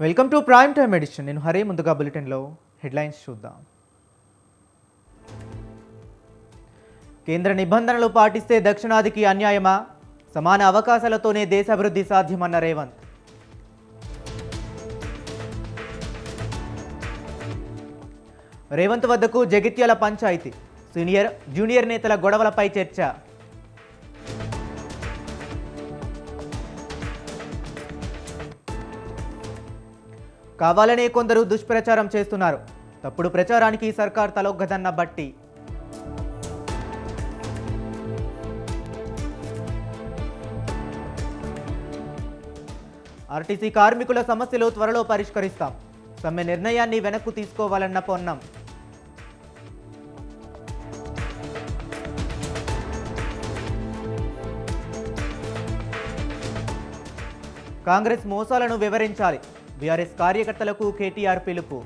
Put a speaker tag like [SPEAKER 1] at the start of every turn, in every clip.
[SPEAKER 1] Welcome to prime time edition. నేను హరి. ముందుగా బులెటిన్లో హెడ్లైన్స్ చూద్దాం. కేంద్ర నిబంధనలు పాటిస్తే దక్షిణాదికి అన్యాయమా? సమాన అవకాశాలతోనే దేశాభివృద్ధి సాధ్యమన్న రేవంత్. రేవంత్ వద్దకు జగిత్యాల పంచాయతీ. సీనియర్ జూనియర్ నేతల గొడవలపై చర్చ. కావాలనే కొందరు దుష్ప్రచారం చేస్తున్నారు. తప్పుడు ప్రచారానికి సర్కార్ తలొగ్గదన్న బట్టి. ఆర్టీసీ కార్మికుల సమస్యలు త్వరలో పరిష్కరిస్తాం. సమ్మె నిర్ణయాన్ని వెనక్కు తీసుకోవాలన్న పొన్నం. కాంగ్రెస్ మోసాలను వివరించాలి. బీఆర్ఎస్ కార్యకర్తలకు కేటీఆర్ పిలుపు.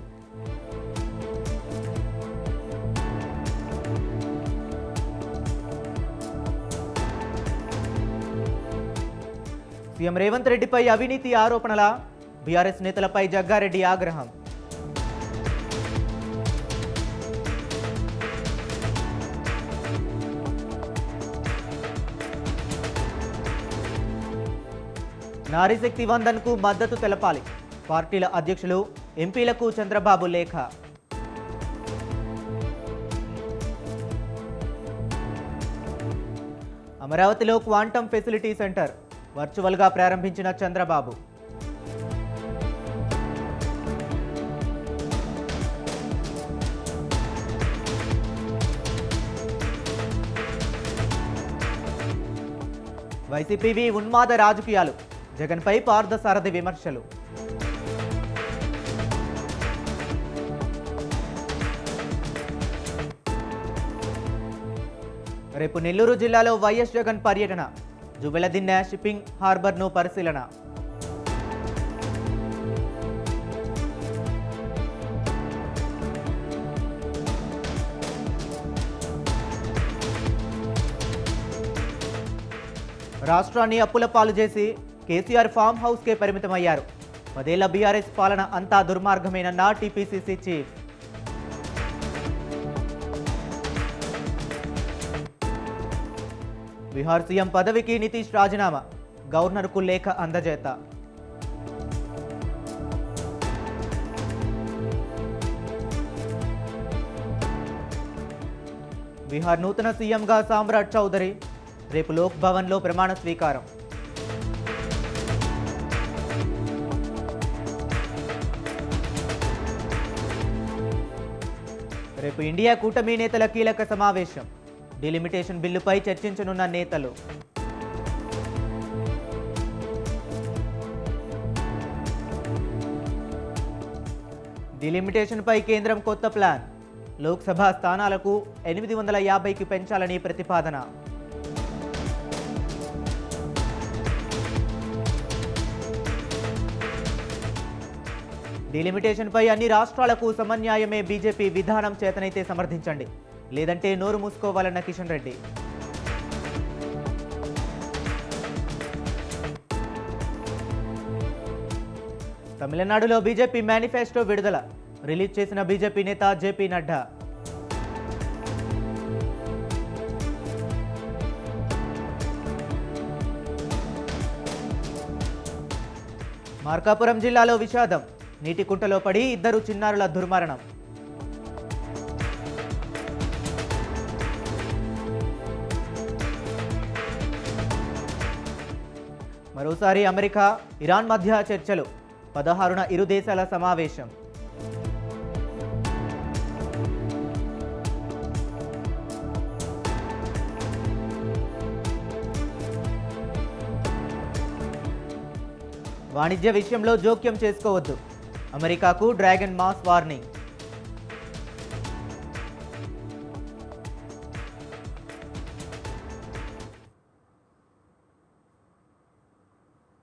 [SPEAKER 1] సీఎం రేవంత్ రెడ్డిపై అవినీతి ఆరోపణల. బీఆర్ఎస్ నేతలపై జగ్గారెడ్డి ఆగ్రహం. నారీశక్తి వందన్కు మద్దతు తెలపాలి. పార్టీల అధ్యక్షులు ఎంపీలకు చంద్రబాబు లేఖ. అమరావతిలో క్వాంటమ్ ఫెసిలిటీ సెంటర్ వర్చువల్గా ప్రారంభించిన చంద్రబాబు. వైసీపీవి ఉన్మాద రాజకీయాలు. జగన్పై పార్థసారథి విమర్శలు. రేపు నెల్లూరు జిల్లాలో వైఎస్ జగన్ పర్యటన. జువెలదిన్నె షిప్పింగ్ హార్బర్ను పరిశీలన. రాష్ట్రాన్ని అప్పుల పాలు చేసి కేసీఆర్ ఫామ్ హౌస్కే పరిమితమయ్యారు. 10 ఏళ్ల బీఆర్ఎస్ పాలన అంతా దుర్మార్గమేనన్న టీపీసీసీ చీఫ్. బీహార్ సీఎం పదవికి నితీష్ రాజీనామా. గవర్నర్కు లేఖ అందజేత. బీహార్ నూతన సీఎంగా సామ్రాట్ చౌదరి. రేపు లోక్ భవన్లో ప్రమాణ స్వీకారం. రేపు ఇండియా కూటమి నేతల కీలక సమావేశం. డిలిమిటేషన్ బిల్లుపై చర్చించనున్న నేతలు. డిలిమిటేషన్పై కేంద్రం కొత్త ప్లాన్. లోక్సభ స్థానాలకు 850కి పెంచాలని ప్రతిపాదన. డిలిమిటేషన్పై అన్ని రాష్ట్రాలకు సమన్యాయమే బీజేపీ విధానం చేతనైతే సమర్థించండి, లేదంటే నోరు మూసుకోవాలన్న కిషన్ రెడ్డి. తమిళనాడులో బీజేపీ మేనిఫెస్టో విడుదల. రిలీజ్ చేసిన బీజేపీ నేత జేపీ నడ్డా. మార్కాపురం జిల్లాలో విషాదం. నీటి కుంటలో పడి 2 చిన్నారుల దుర్మరణం. మరోసారి అమెరికా ఇరాన్ మధ్య చర్చలు. 16న ఇరు దేశాల సమావేశం. వాణిజ్య విషయంలో జోక్యం చేసుకోవద్దు. అమెరికాకు డ్రాగన్ మాస్ వార్నింగ్.